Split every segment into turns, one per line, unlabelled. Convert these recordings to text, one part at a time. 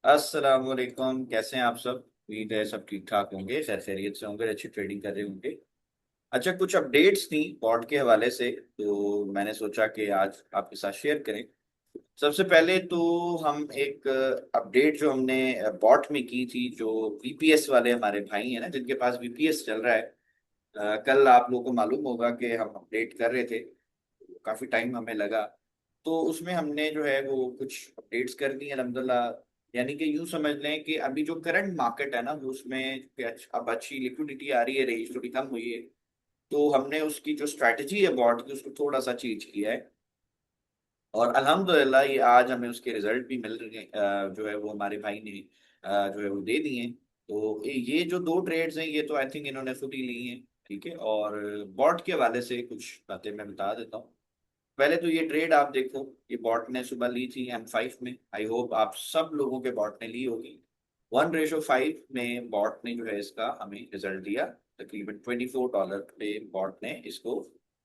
अस्सलाम वालेकुम। कैसे हैं आप सब? उम्मीद है सब ठीक ठाक होंगे, खैर खैरियत से होंगे, अच्छी ट्रेडिंग कर रहे होंगे। अच्छा, कुछ अपडेट्स थी बॉट के हवाले से, तो मैंने सोचा कि आज आपके साथ शेयर करें। सबसे पहले तो हम एक अपडेट जो हमने बॉट में की थी, जो वीपीएस वाले हमारे भाई हैं ना, जिनके पास वीपीएस चल रहा है। कल आप लोगों को मालूम होगा कि हम अपडेट कर रहे थे, काफी टाइम हमें लगा। तो उसमें हमने जो है वो कुछ अपडेट्स कर दी अल्हम्दुलिल्लाह। यानी कि यूं समझ लें कि अभी जो करंट मार्केट है ना, वो उसमें अब अच्छी लिक्विडिटी आ रही है, रेंज थोड़ी कम हुई है। तो हमने उसकी जो स्ट्रैटेजी है बॉट की, उसको थोड़ा सा चेंज किया है। और अल्हम्दुलिल्लाह ये आज हमें उसके रिजल्ट भी मिल रहे हैं। जो है वो हमारे भाई ने जो है वो दे दिए हैं। तो ये जो दो ट्रेड्स हैं, ये तो आई थिंक इन्होंने खुद ही ली हैं। ठीक है, और बॉट के हवाले से कुछ बातें मैं बता देता हूँ। पहले तो ये ट्रेड आप देखो, ये बॉट ने सुबह ली थी M5 में। आई होप आप सब लोगों के बॉट ने ली होगी। 1:5 में बॉट ने जो है इसका हमें रिजल्ट दिया। तकरीबन $24 पे बॉट ने इसको,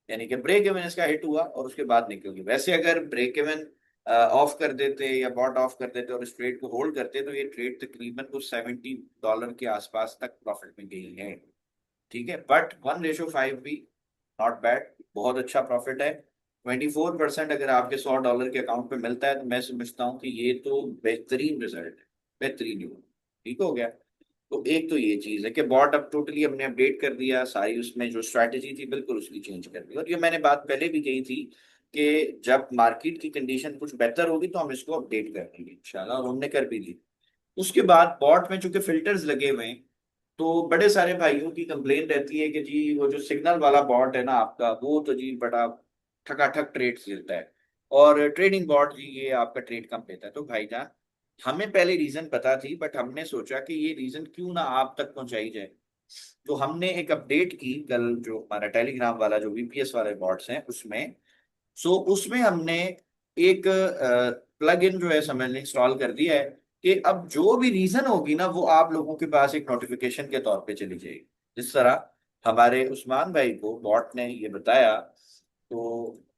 यानी कि ब्रेक इवन इसका हिट हुआ और उसके बाद निकल गई। वैसे अगर ब्रेक इवन ऑफ कर देते या बॉट ऑफ कर देते और इस ट्रेड को होल्ड करते, तो ये ट्रेड तकरीबन कुछ $70 के आसपास तक प्रॉफिट में गई है। ठीक है, बट 1:5 भी नॉट बैड, बहुत अच्छा प्रॉफिट है। 24% अगर आपके $100 के अकाउंट पे मिलता है, तो मैं समझता हूँ कि ये तो बेहतरीन रिजल्ट है, बेहतरीन ही हो। ठीक हो गया। तो एक तो ये चीज है कि बॉट अब टोटली हमने अपडेट कर दिया, सारी उसमें जो स्ट्रैटेजी थी बिल्कुल उसकी चेंज कर दी। और ये मैंने बात पहले भी कही थी कि जब मार्केट की कंडीशन कुछ बेहतर होगी तो हम इसको अपडेट कर देंगे इंशाल्लाह, और हमने कर भी दी। उसके बाद बॉट में चूंकि फिल्टर्स लगे हुए हैं, तो बड़े सारे भाइयों की कंप्लेन रहती है कि जी वो जो सिग्नल वाला बॉट है ना आपका, वो तो जी बड़ा ठकाठक ट्रेड्स देता है। और ट्रेडिंग बॉट जी ये आपका ट्रेड कम लेता है। तो भाईजान, हमें पहले रीजन पता थी, बट हमने सोचा कि ये रीजन क्यों ना आप तक पहुंचाई जाए। तो हमने एक अपडेट की कल, जो हमारा टेलीग्राम वाला जो वीपीएस वाले बॉट्स हैं उसमें। सो उसमें हमने एक प्लग इन जो है समझ लें इंस्टॉल कर दिया है, कि अब जो भी रीजन होगी ना, वो आप लोगों के पास एक नोटिफिकेशन के तौर पे चली जाएगी। जिस तरह हमारे उस्मान भाई को बॉट ने ये बताया। तो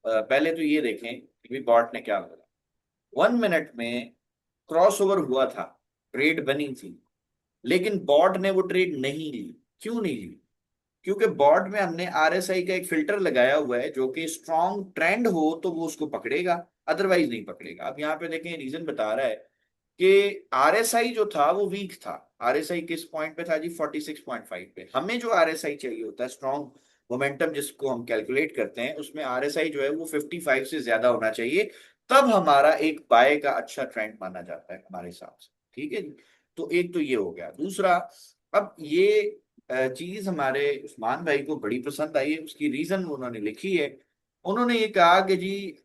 पहले तो ये देखें कि बॉट ने क्या बोला। 1 मिनट में क्रॉस ओवर हुआ था, ट्रेड बनी थी, लेकिन बॉट ने वो ट्रेड नहीं ली। क्यों नहीं ली? क्योंकि बॉट में हमने आरएसआई का एक फिल्टर लगाया हुआ है, जो कि स्ट्रॉन्ग ट्रेंड हो तो वो उसको पकड़ेगा, अदरवाइज नहीं पकड़ेगा। अब यहाँ पे देखें, रीजन बता रहा है कि आरएसआई जो था वो वीक था। आरएसआई किस पॉइंट पे था जी? 46.5 पे। हमें जो आरएसआई चाहिए होता है, स्ट्रॉन्ग मोमेंटम जिसको हम कैलकुलेट करते हैं, उसमें आरएसआई जो है वो 55 से ज्यादा होना चाहिए। तब हमारा एक बाय का अच्छा ट्रेंड माना जाता है हमारे हिसाब से। ठीक है जी। तो एक तो ये हो गया। दूसरा, अब ये चीज हमारे उस्मान भाई को बड़ी पसंद आई है, उसकी रीजन उन्होंने लिखी है। उन्होंने ये कहा कि जी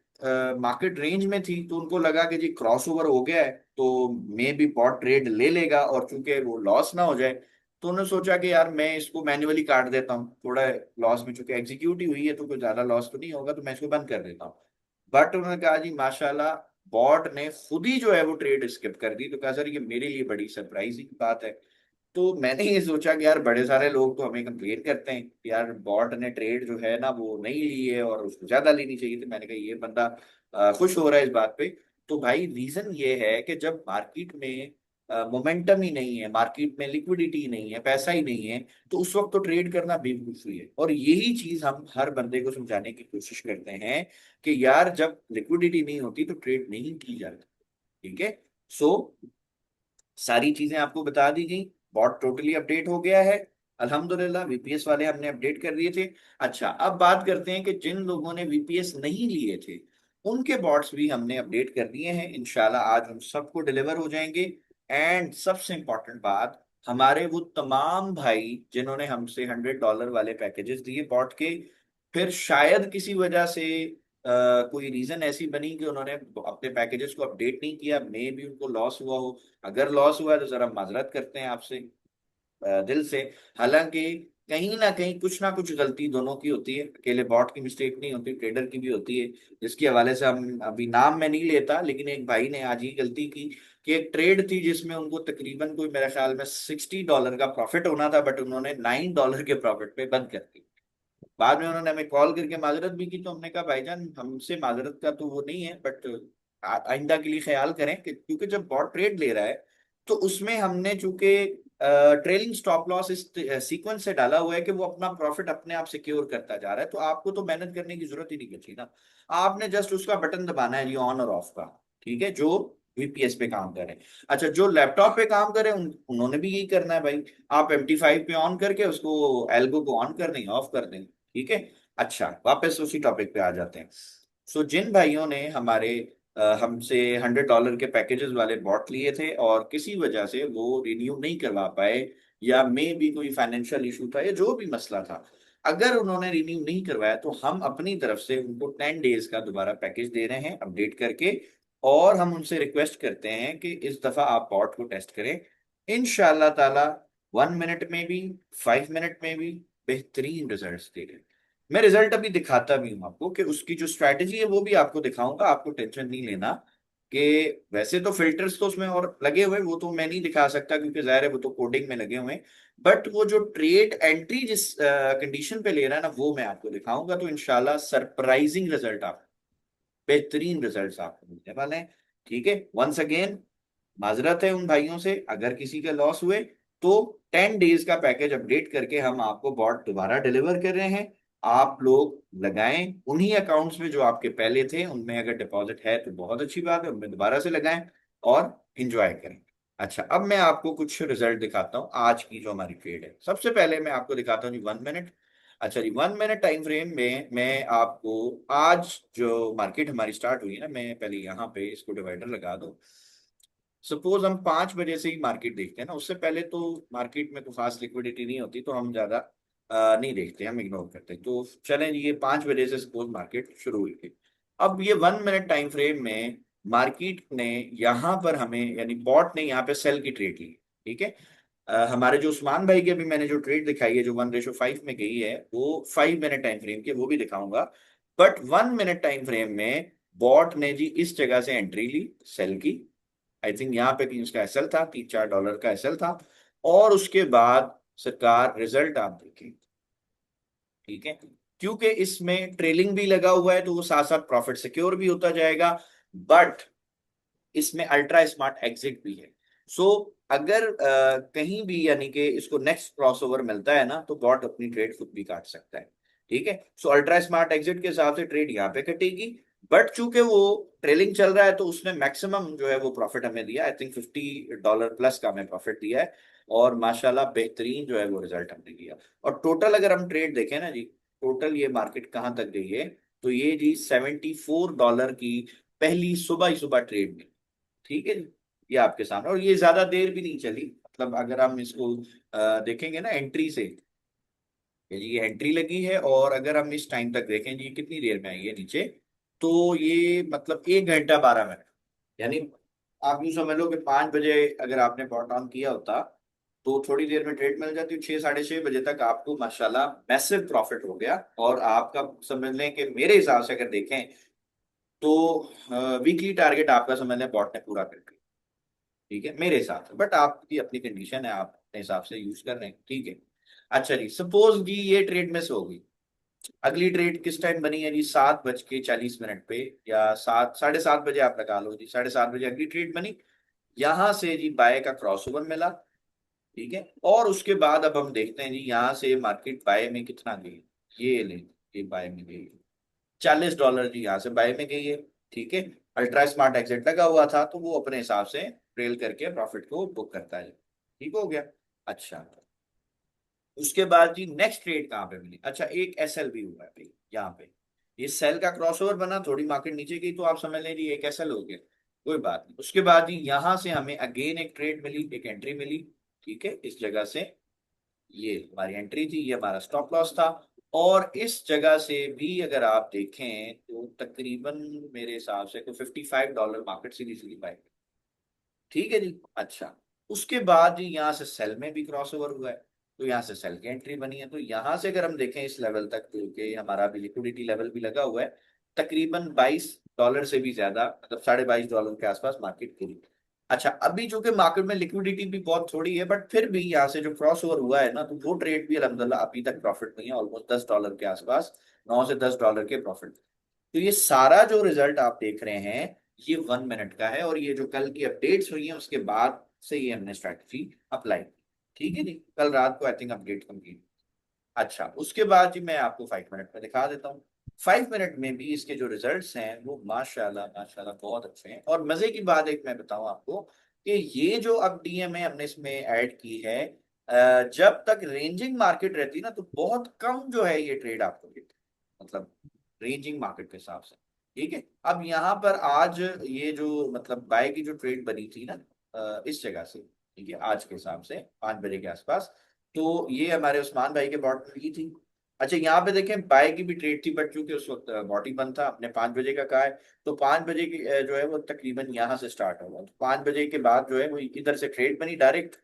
मार्केट रेंज में थी, तो उनको लगा कि जी क्रॉस ओवर हो गया है, तो मे भी पॉट ट्रेड ले लेगा, और चूंकि वो लॉस ना हो जाए, तो उन्होंने सोचा कि यार मैं इसको मैन्युअली काट देता हूँ थोड़ा लॉस में। चूंकि एग्जीक्यूट ही हुई है तो कोई ज्यादा लॉस तो नहीं होगा, तो मैं इसको बंद कर देता हूँ। बट उन्होंने कहा जी माशाल्लाह, बॉट ने खुद ही जो है वो ट्रेड स्किप कर दी। तो कहा सर ये मेरे लिए बड़ी सरप्राइजिंग बात है। तो मैंने ये सोचा कि यार बड़े सारे लोग तो हमें कंप्लेन करते हैं कि यार बॉट ने ट्रेड जो है ना वो नहीं ली है और उसको ज्यादा लेनी चाहिए थी। मैंने कहा ये बंदा खुश हो रहा है इस बात पे। तो भाई रीजन ये है कि जब मार्केट में मोमेंटम ही नहीं है, मार्केट में लिक्विडिटी ही नहीं है, पैसा ही नहीं है, तो उस वक्त तो ट्रेड करना बेवकूफी है। और यही चीज हम हर बंदे को समझाने की कोशिश करते हैं कि यार जब लिक्विडिटी नहीं होती तो ट्रेड नहीं की जाती। ठीक है। सो सारी चीजें आपको बता दी गई। बॉट टोटली अपडेट हो गया है अल्हम्दुलिल्लाह। वीपीएस वाले हमने अपडेट कर दिए थे। अच्छा, अब बात करते हैं कि जिन लोगों ने वीपीएस नहीं लिए थे, उनके बॉट्स भी हमने अपडेट कर दिए हैं। इंशाल्लाह आज उन सबको डिलीवर हो जाएंगे। एंड सबसे इंपॉर्टेंट बात, हमारे वो तमाम भाई जिन्होंने हमसे $100 वाले पैकेजेस दिए बॉट के, फिर शायद किसी वजह से कोई रीजन ऐसी बनी कि उन्होंने अपने पैकेजेस को अपडेट नहीं किया, मे भी उनको लॉस हुआ हो। अगर लॉस हुआ है तो जरा माजरत करते हैं आपसे दिल से। हालांकि कहीं ना कहीं कुछ ना कुछ गलती दोनों की होती है, अकेले बॉट की मिस्टेक नहीं होती, ट्रेडर की भी होती है। जिसके हवाले से हम अभी नाम मैं नहीं लेता, लेकिन एक भाई ने आज ही गलती की कि एक ट्रेड थी जिसमें उनको तकरीबन कोई मेरे ख्याल में $60 का प्रॉफिट होना था, बट उन्होंने $9 के प्रॉफिट पे बंद कर दी। बाद में उन्होंने हमें कॉल करके माजरत भी की, तो हमने कहा भाईजान हमसे माजरत का तो वो नहीं है, बट आइंदा के लिए ख्याल करें कि क्योंकि जब बॉट ट्रेड ले रहा है तो उसमें हमने चूंकि ट्रेलिंग स्टॉप लॉस इस सीक्वेंस से डाला हुआ है कि वो अपना प्रॉफिट अपने आप सिक्योर करता जा रहा है, तो आपको तो मेहनत करने की जरूरत ही नहीं बची ना। आपने जस्ट उसका बटन दबाना है जी, ऑन और ऑफ का। ठीक है, जो वीपीएस पे काम कर रहे हैं। अच्छा, जो लैपटॉप पे काम करे उन्होंने भी यही करना है भाई। आप MT5 पे ऑन करके उसको एल्गो को ऑन कर देंगे, ऑफ कर देंगे। ठीक है। अच्छा, वापस उसी टॉपिक पे आ जाते हैं। सो जिन भाइयों ने हमसे $100 के पैकेजेस वाले बॉट लिए थे और किसी वजह से वो रिन्यू नहीं करवा पाए, या मे भी कोई फाइनेंशियल इशू था या जो भी मसला था, अगर उन्होंने रिन्यू नहीं करवाया तो हम अपनी तरफ से उनको 10 डेज का दोबारा पैकेज दे रहे हैं अपडेट करके। और हम उनसे रिक्वेस्ट करते हैं कि इस दफा आप बॉट को टेस्ट करें। इंशाल्लाह ताला 1 मिनट में भी, 5 मिनट में भी बेहतरीन रिजल्ट्स देगा। मैं रिजल्ट अभी दिखाता भी हूँ आपको कि उसकी जो स्ट्रैटेजी है वो भी आपको दिखाऊंगा, आपको टेंशन नहीं लेना। कि वैसे तो फिल्टर्स तो उसमें और लगे हुए, वो तो मैं नहीं दिखा सकता क्योंकि जाहिर है वो तो कोडिंग में लगे हुए हैं। बट वो जो ट्रेड एंट्री जिस कंडीशन पे ले रहा है ना, वो मैं आपको दिखाऊंगा, तो इंशाल्लाह सरप्राइजिंग रिजल्ट, आप बेहतरीन रिजल्ट्स आपको मिलने वाले हैं। ठीक है, वंस अगेन माजरत है उन भाइयों से अगर किसी के लॉस हुए। तो 10 डेज का पैकेज अपडेट करके हम आपको बॉट दोबारा डिलीवर कर रहे हैं। आप लोग लगाएं उन्हीं अकाउंट्स में जो आपके पहले थे, उनमें अगर डिपॉजिट है तो बहुत अच्छी बात है, उनमें दोबारा से लगाएं और इंजॉय करें। अच्छा, अब मैं आपको कुछ रिजल्ट दिखाता हूं आज की जो हमारी ट्रेड है। सबसे पहले मैं आपको दिखाता हूँ जी 1 मिनट। अच्छा जी, 1 मिनट टाइम फ्रेम में मैं आपको आज जो मार्केट हमारी स्टार्ट हुई है ना, मैं पहले यहाँ पे इसको डिवाइडर लगा दूं। सपोज हम 5 बजे से ही मार्केट देखते हैं ना, उससे पहले तो मार्केट में तो फास्ट लिक्विडिटी नहीं होती, तो हम ज्यादा नहीं देखते, हम इग्नोर करते हैं। तो चलें जी, ये 5 बजे से सपोज मार्केट शुरू हुई थी। अब ये 1 मिनट टाइम फ्रेम में मार्केट ने यहाँ पर हमें, यानी बॉट ने यहाँ पे सेल की ट्रेड ली। ठीक है। हमारे जो उस्मान भाई की अभी मैंने जो ट्रेड दिखाई है जो 1:5 में गई है, वो 5 मिनट टाइम फ्रेम की, वो भी दिखाऊंगा। बट 1 मिनट टाइम फ्रेम में बॉट ने जी इस जगह से एंट्री ली सेल की। आई थिंक यहाँ पे भी उसका एसएल था, $3-4 का एसएल था। और उसके बाद सरकार रिजल्ट आप देखें। ठीक है, क्योंकि इसमें ट्रेलिंग भी लगा हुआ है तो वो साथ साथ प्रॉफिट सिक्योर भी होता जाएगा। बट इसमें अल्ट्रा स्मार्ट एग्जिट भी है। सो अगर कहीं भी यानी कि इसको नेक्स्ट क्रॉसओवर मिलता है ना, तो बॉट अपनी ट्रेड खुद भी काट सकता है। ठीक है। सो अल्ट्रा स्मार्ट एग्जिट के हिसाब से ट्रेड यहाँ पे कटेगी। बट चूंकि वो ट्रेलिंग चल रहा है तो उसने मैक्सिमम जो है वो प्रॉफिट हमें दिया, आई थिंक $50 प्लस का हमें प्रॉफिट दिया है। और माशाल्लाह बेहतरीन जो है वो रिजल्ट हमने दिया। और टोटल अगर हम ट्रेड देखें ना जी, टोटल ये मार्केट कहाँ तक गई है, तो ये जी $74 की पहली सुबह ही सुबह ट्रेड में। ठीक है जी, ये आपके सामने, और ये ज्यादा देर भी नहीं चली। मतलब अगर हम इसको देखेंगे ना एंट्री से, ये जी एंट्री लगी है, और अगर हम इस टाइम तक देखें जी कितनी देर में आई है नीचे, तो ये मतलब 1 घंटा 12 मिनट। यानी आप यूं समझ लो कि 5 बजे अगर आपने बॉट ऑन किया होता तो थोड़ी देर में ट्रेड मिल जाती, 6 साढ़े 6 बजे तक आपको माशाल्लाह मैसिव प्रॉफिट हो गया। और आपका समझ लें कि मेरे हिसाब से अगर देखें तो वीकली टारगेट आपका समझ लें बॉट ने पूरा कर दिया। ठीक है, मेरे हिसाब से, बट आपकी अपनी कंडीशन है, आप अपने हिसाब से यूज कर रहे हैं। ठीक है। अच्छा जी, सपोज जी ये ट्रेड में से हो गई। अगली ट्रेड किस टाइम बनी है जी, 7:40 पे, या 7, 7:30 बजे आप लगा लो जी, 7:30 बजे अगली ट्रेड बनी। यहां से जी बाय का क्रॉसओवर मिला। ठीक है, और उसके बाद अब हम देखते हैं जी यहाँ से मार्केट बाय में कितना गई। ये ले, ये बाय में गई $40 जी, यहाँ से बाय में गई है। ठीक है। अल्ट्रा स्मार्ट एग्जिट लगा हुआ था तो वो अपने हिसाब से ट्रेल करके प्रॉफिट को बुक करता है। ठीक हो गया। अच्छा, उसके बाद जी नेक्स्ट ट्रेड कहाँ पे मिली, अच्छा एक एसएल भी हुआ है भाई यहाँ पे। ये सेल का क्रॉसओवर बना, थोड़ी मार्केट नीचे गई तो आप समझ लें जी एक एसएल हो गया। कोई बात नहीं, उसके बाद जी यहाँ से हमें अगेन एक ट्रेड मिली, एक एंट्री मिली। ठीक है, इस जगह से ये हमारी एंट्री थी, ये हमारा स्टॉप लॉस था। और इस जगह से भी अगर आप देखें तो तकरीबन मेरे हिसाब से कोई $55 मार्केट सीधी सीधी बाई। ठीक है जी। अच्छा, उसके बाद जी यहाँ से सेल में भी क्रॉस ओवर हुआ है, तो यहाँ से सेल की एंट्री बनी है। तो यहाँ से अगर हम देखें इस लेवल तक, तो कि हमारा भी लिक्विडिटी लेवल भी लगा हुआ है, तकरीबन $22 से भी ज्यादा, मतलब $22.5 के आसपास मार्केट खुली। अच्छा, अभी चूंकि मार्केट में लिक्विडिटी भी बहुत थोड़ी है, बट फिर भी यहाँ से जो क्रॉस ओवर हुआ है ना, तो वो ट्रेड भी अल्हम्दुलिल्लाह अभी तक प्रॉफिट में है, ऑलमोस्ट $10 के आसपास, $9 से $10 के प्रॉफिट। तो ये सारा जो रिजल्ट आप देख रहे हैं, ये 1 मिनट का है। और ये जो कल की अपडेट्स हुई हैं उसके बाद से ये हमने स्ट्रैटेजी अप्लाई की। ठीक है जी, कल रात को आई थिंक अपडेट कंप्लीट। अच्छा, उसके बाद जी मैं आपको 5 मिनट में दिखा देता हूँ। 5 मिनट में भी इसके जो रिजल्ट्स हैं वो माशाल्लाह माशाल्लाह बहुत अच्छे हैं। और मजे की बात एक मैं बताऊं आपको कि ये जो अब डीएमए हमने इसमें ऐड की है, जब तक रेंजिंग मार्केट रहती है ना तो बहुत कम जो है ये ट्रेड आपको देती है, मतलब रेंजिंग मार्केट के हिसाब से। ठीक है, अब यहाँ पर आज ये जो मतलब बाय की जो ट्रेड बनी थी ना, इस जगह से, ठीक है, आज के हिसाब से 5 बजे के आसपास, तो ये हमारे उस्मान भाई के बॉट में की थी। अच्छा, यहाँ पे देखें बाय की भी ट्रेड थी, बट चूंकि उस वक्त बॉट ही बंद था, हमने 5 बजे का कहा है, तो 5 बजे की जो है वो तकरीबन यहाँ से स्टार्ट होगा, तो 5 बजे के बाद जो है वो इधर से ट्रेड बनी डायरेक्ट।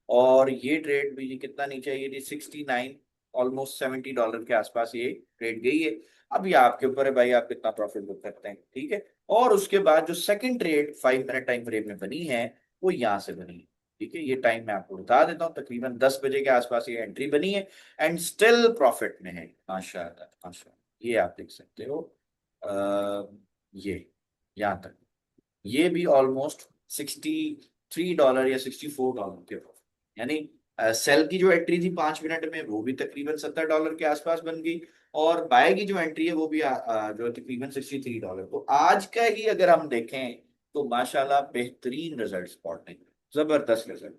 और ये ट्रेड भी जी कितना नीचे है, ये 69, ऑलमोस्ट $70 के आसपास ये ट्रेड गई है। अब ये आपके ऊपर है भाई, आप कितना प्रॉफिट बुक करते हैं। ठीक है, और उसके बाद जो second trade 5 minute time frame में बनी है वो यहाँ से बनी है। ठीक है, ये टाइम मैं आपको बता देता हूँ, तकरीबन 10 बजे के आसपास ये एंट्री बनी है एंड स्टिल प्रॉफिट में है, माशाल्लाह माशाल्लाह। ये आप देख सकते हो, ये यहाँ तक, ये भी ऑलमोस्ट $63 या $64 के प्रॉफिट, यानी सेल की जो एंट्री थी 5 मिनट में वो भी तकरीबन $70 के आसपास बन गई, और बाय की जो एंट्री है वो भी जो है तकरीबन $63। तो आज का ही अगर हम देखें तो माशाल्लाह बेहतरीन रिजल्ट स्पॉट ने, जबरदस्त रिजल्ट।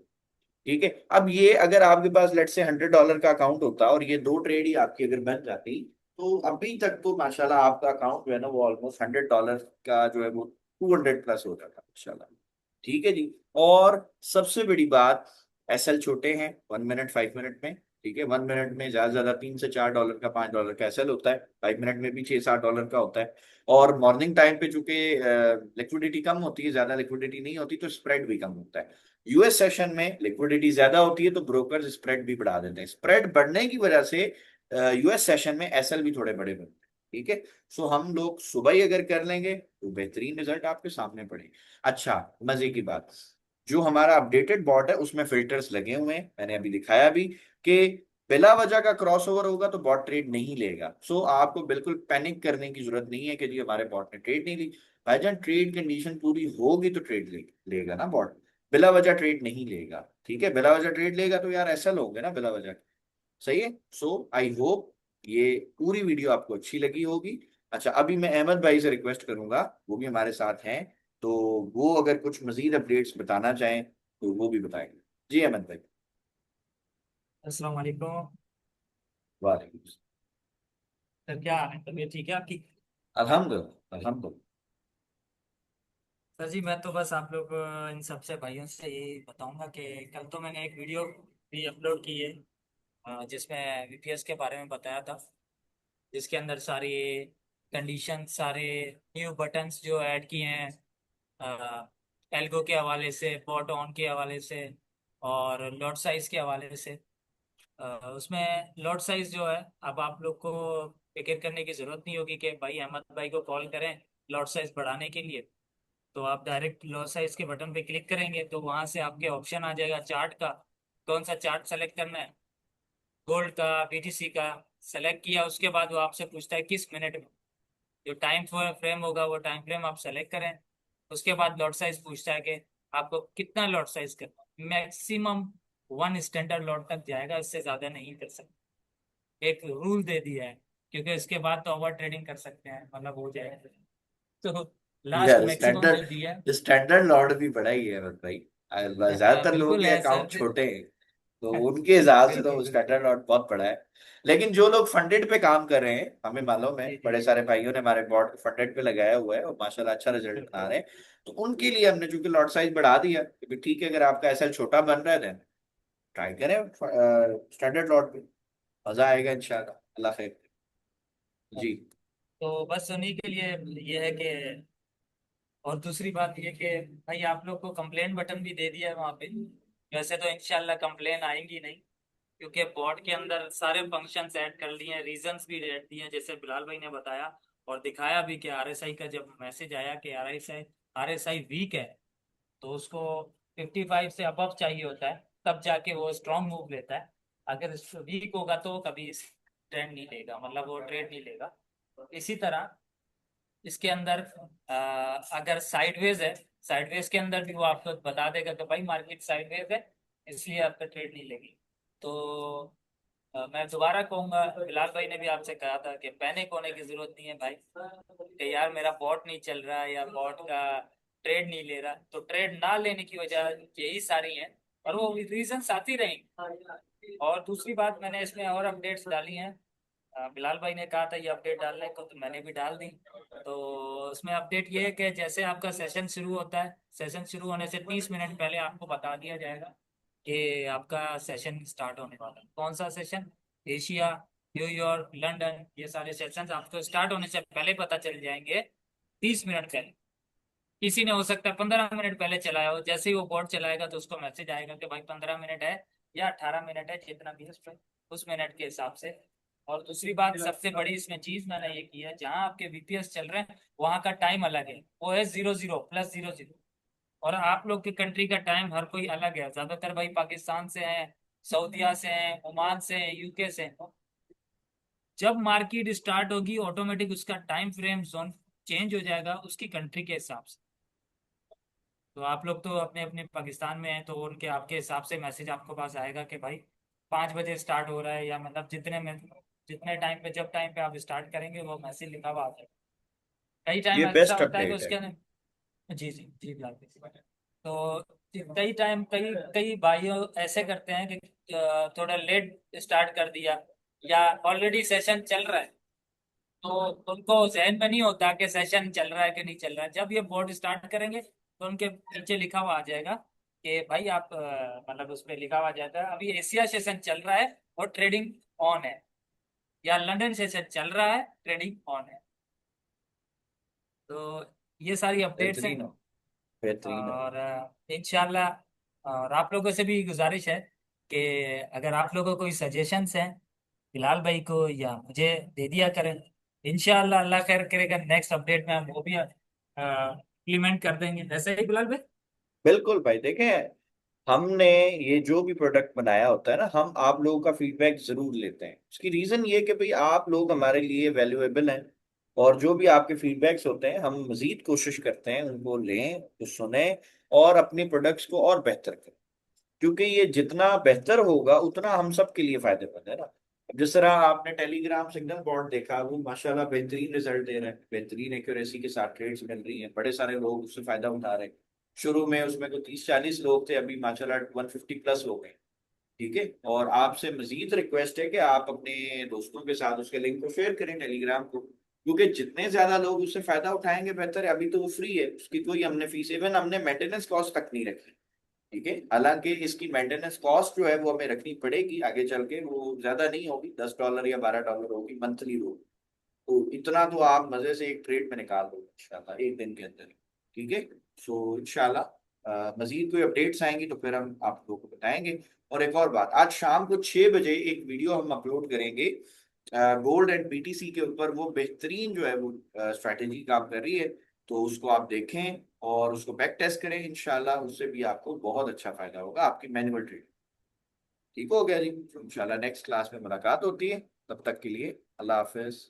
ठीक है, अब ये अगर आपके पास लेट से $100 का अकाउंट होता और ये दो ट्रेड ही आपकी अगर बन जाती, तो अभी तक तो माशाल्लाह आपका अकाउंट जो है ना वो ऑलमोस्ट $100 का जो है वो 200 प्लस हो जाता माशाल्लाह। ठीक है जी, और सबसे बड़ी बात, एसएल छोटे हैं, 1 मिनट 5 मिनट में। ठीक है, 1 मिनट में ज्यादा से ज्यादा $3 से $4 का $5 का एसएल होता है, 5 मिनट में भी $6 7 का होता है। और मॉर्निंग टाइम पे चूंकि लिक्विडिटी कम होती है, ज्यादा लिक्विडिटी नहीं होती, तो स्प्रेड भी कम होता है। यूएस सेशन में लिक्विडिटी ज्यादा होती है तो ब्रोकर्स स्प्रेड भी बढ़ा देते हैं, स्प्रेड बढ़ने की वजह से यूएस सेशन में एसएल भी थोड़े बड़े बनते हैं। ठीक है, सो हम लोग सुबह ही अगर कर लेंगे तो बेहतरीन रिजल्ट आपके सामने पड़े। अच्छा, मजे की बात, जो हमारा अपडेटेड बॉट है उसमें फिल्टर्स लगे हुए हैं, मैंने अभी दिखाया भी कि बिला वजह का क्रॉसओवर होगा तो बॉट ट्रेड नहीं लेगा। सो आपको बिल्कुल पैनिक करने की जरूरत नहीं है कि जी हमारे बॉट ने ट्रेड नहीं ली। भाईजान ट्रेड कंडीशन पूरी होगी तो ट्रेड लेगा ना बॉट, बिला वजह ट्रेड नहीं लेगा। ठीक है, बिला वजह ट्रेड लेगा तो यार ऐसा लोगे ना बिला वजह। सही है, सो आई होप ये पूरी वीडियो आपको अच्छी लगी होगी। अच्छा, अभी मैं अहमद भाई से रिक्वेस्ट करूंगा, वो भी हमारे साथ हैं, तो वो अगर कुछ मजीद अपडेट्स बताना चाहें तो वो भी बताएंगे। जी अहमद भाई।
अस्सलाम वालेकुम।
वालेकुम सलाम।
सर क्या हाल है, तबीयत ठीक है आपकी?
अल्हम्दुलिल्लाह अल्हम्दुलिल्लाह।
सर जी मैं तो बस आप लोग इन सबसे भाइयों से यही बताऊंगा कि कल तो मैंने एक वीडियो भी अपलोड की है, जिसमें वीपीएस के बारे में बताया था, जिसके अंदर सारी कंडीशन, सारे न्यू बटन्स जो ऐड किए हैं एल्गो के हवाले से, बॉट ऑन के हवाले से और लॉट साइज के हवाले से। उसमें लॉट साइज जो है, अब आप लोग को फिक्र करने की जरूरत नहीं होगी कि भाई अहमद भाई को कॉल करें लॉट साइज बढ़ाने के लिए। तो आप डायरेक्ट लॉट साइज के बटन पे क्लिक करेंगे तो वहां से आपके ऑप्शन आ जाएगा चार्ट का, कौन सा चार्ट सेलेक्ट करना है, गोल्ड का, बीटीसी का। सेलेक्ट किया उसके बाद वो आपसे पूछता है किस मिनट में, जो टाइम फ्रेम होगा वो टाइम फ्रेम आप सेलेक्ट करें। उसके बाद लॉट साइज पूछता है कि आपको कितना लॉट साइज करना, मैक्सिमम 1 स्टैंडर्ड लॉट तक जाएगा, इससे ज्यादा नहीं कर सकते। एक रूल दे दिया है, क्योंकि इसके बाद तो ओवर ट्रेडिंग कर सकते हैं, मतलब हो जाएगा। तो लास्ट
यार
मैक्सिमम दे दिया है।
स्टैंडर्ड स्टैंडर्ड लॉट भी बड़ा ही है अहमद भाई, ज्यादातर लोगों
बिल्कुल
के
है
अकाउंट
सर।
छोटे हैं, तो उनके हिसाब से
बिल्कुल
तो
बिल्कुल।
स्टैंडर्ड लॉट बहुत बड़ा है। लेकिन जो लोग फंडेड पे काम कर रहे हैं, हमें मालूम है
जी जी
बड़े
जी।
सारे भाइयों ने हमारे बॉट फंडेड पे लगाया हुआ है और माशाल्लाह अच्छा रिजल्ट बना
बिल्कुल
रहे हैं, तो उनके लिए हमने चूंकि लॉट साइज बढ़ा दिया कि भी ठीक है, अगर आपका एसएल छोटा बन रहा है देन ट्राई करें स्टैंडर्ड लॉट पे, मजा आएगा इंशाल्लाह, अल्लाह खैर। जी
तो बस उन्हीं के लिए ये है कि, और दूसरी बात ये कि भाई आप लोग को कंप्लेन बटन भी दे दिया है वहाँ पे। वैसे तो इंशाल्लाह कंप्लेन आएंगी नहीं, क्योंकि बोर्ड के अंदर सारे फंक्शंस ऐड कर लिए हैं, रीजंस भी ऐड दिए हैं, जैसे बिलाल भाई ने बताया और दिखाया भी कि आरएसआई का जब मैसेज आया कि आरएसआई आरएसआई वीक है, तो उसको 55 से अबव चाहिए होता है, तब जाके वो स्ट्रांग मूव लेता है। अगर वीक होगा तो कभी ट्रेंड नहीं लेगा, मतलब वो ट्रेड नहीं लेगा। इसी तरह इसके अंदर अगर साइडवेज है साइडवेज के अंदर भी वो आपको बता देगा कि भाई मार्केट साइडवेज है, इसलिए आपका ट्रेड नहीं लेगी। तो मैं दोबारा कहूंगा, बिलाल भाई ने भी आपसे कहा था कि पैनिक होने की जरूरत नहीं है भाई, कि यार मेरा बॉट नहीं चल रहा या बॉट का ट्रेड नहीं ले रहा। तो ट्रेड ना लेने की वजह यही सारी है, और वो रीजन आती रहेंगी। और दूसरी बात, मैंने इसमें और अपडेट्स डाली हैं। बिलाल भाई ने कहा था ये अपडेट डालने को, तो मैंने भी डाल दी। तो उसमें अपडेट ये है कि जैसे आपका सेशन शुरू होता है, सेशन शुरू होने से 30 मिनट पहले आपको बता दिया जाएगा कि आपका सेशन स्टार्ट होने वाला है। कौन सा सेशन? एशिया, न्यूयॉर्क, लंदन, ये सारे सेशंस आपको स्टार्ट होने से पहले पता चल जाएंगे, 30 मिनट पहले। किसी ने हो सकता है 15 मिनट पहले चलाया हो, जैसे ही वो बोर्ड चलाएगा तो उसको मैसेज आएगा कि भाई 15 मिनट है या 18 मिनट है, जितना भी है उस मिनट के हिसाब से। और दूसरी बात, सबसे बड़ी इसमें चीज मैंने ये की है, जहाँ आपके वीपीएस चल रहे हैं वहाँ का टाइम अलग है, वो है 00 +00। और आप लोग की कंट्री का टाइम हर कोई अलग है, ज्यादातर भाई पाकिस्तान से हैं, सऊदीया से हैं, ओमान से हैं, यूके से हैं। जब मार्केट स्टार्ट होगी ऑटोमेटिक उसका टाइम फ्रेम जोन चेंज हो जाएगा उसकी कंट्री के हिसाब से। तो आप लोग तो अपने अपने पाकिस्तान में हैं, तो उनके आपके हिसाब से मैसेज आपको पास आएगा कि भाई 5 बजे स्टार्ट हो रहा है, या मतलब जितने में, जितने टाइम पे, जब टाइम पे आप स्टार्ट करेंगे वो मैसेज लिखा हुआ आता है। कई टाइम
ये
ऐसा
बेस्ट
होता है कि
अपडेट है।
उसके अंदर, जी जी जी बिल्कुल। तो कई टाइम कई कई भाइयों ऐसे करते हैं कि थोड़ा लेट स्टार्ट कर दिया, या ऑलरेडी सेशन चल रहा है, तो उनको जहन में नहीं होता कि सेशन चल रहा है कि नहीं चल रहा है। जब ये बोर्ड स्टार्ट करेंगे तो उनके नीचे लिखा हुआ आ जाएगा कि भाई आप मतलब उस पर लिखा हुआ आ जाता है अभी एशिया सेशन चल रहा है और ट्रेडिंग ऑन है, या लंदन सेशन चल रहा है, ट्रेडिंग ऑन है। तो ये सारी अपडेट्स हैं।
बेहतरीन हो, बेहतरीन हो।
और इंशाल्लाह, और आप लोगों से भी गुजारिश है कि अगर आप लोगों को कोई सजेशंस हैं बिलाल भाई को या मुझे दे दिया करें। इंशाल्लाह अल्लाह खैर करेगा, नेक्स्ट अपडेट में हम वो भी इम्प्लीमेंट कर देंगे, ऐसे ही बिलाल भाई।
बिल्कुल भाई, देखें, हमने ये जो भी प्रोडक्ट बनाया होता है ना, हम आप लोगों का फीडबैक जरूर लेते हैं। उसकी रीजन ये है कि भाई आप लोग हमारे लिए वैल्यूएबल हैं, और जो भी आपके फीडबैक्स होते हैं हम मजीद कोशिश करते हैं उनको लें, तो सुने, और अपनी प्रोडक्ट्स को और बेहतर करें। क्योंकि ये जितना बेहतर होगा उतना हम सब के लिए फायदेमंद है ना। अब जिस तरह आपने टेलीग्राम सिग्नल बोर्ड देखा, वो माशाल्लाह बेहतरीन रिजल्ट दे रहे हैं, बेहतरीन एक्यूरेसी के साथ ट्रेड्स मिल रही हैं, बड़े सारे लोग उससे फायदा उठा रहे हैं। शुरू में उसमें तो 30-40 लोग थे, अभी माशाल्लाह 150+ हो गए। ठीक है, और आपसे मजीद रिक्वेस्ट है कि आप अपने दोस्तों के साथ उसके लिंक को शेयर करें, टेलीग्राम को, क्योंकि जितने ज्यादा लोग उससे फायदा उठाएंगे बेहतर है। अभी तो वो फ्री है, उसकी कोई हमने फीस, इवन हमने मेंटेनेंस कॉस्ट तक नहीं रखी। ठीक है, हालांकि इसकी मेंटेनेंस कॉस्ट जो है वो हमें रखनी पड़ेगी आगे चल के, वो ज्यादा नहीं होगी, $10 या $12 होगी मंथली होगी। तो इतना तो आप मजे से एक ट्रेड में निकाल दो इंशाल्लाह एक दिन के अंदर ही। ठीक है, सो इंशाल्लाह मजीद कोई अपडेट्स आएंगी तो फिर हम आप लोगों को बताएंगे। और एक और बात, आज शाम को 6 बजे एक वीडियो हम अपलोड करेंगे गोल्ड एंड बीटीसी के ऊपर। वो बेहतरीन जो है वो स्ट्रैटेजी काम कर रही है, तो उसको आप देखें और उसको बैक टेस्ट करें, इंशाल्लाह उससे भी आपको बहुत अच्छा फायदा होगा आपकी मैनुअल ट्रेड। ठीक हो गया जी, तो इंशाल्लाह नेक्स्ट क्लास में मुलाकात होती है, तब तक के लिए अल्लाह हाफिज।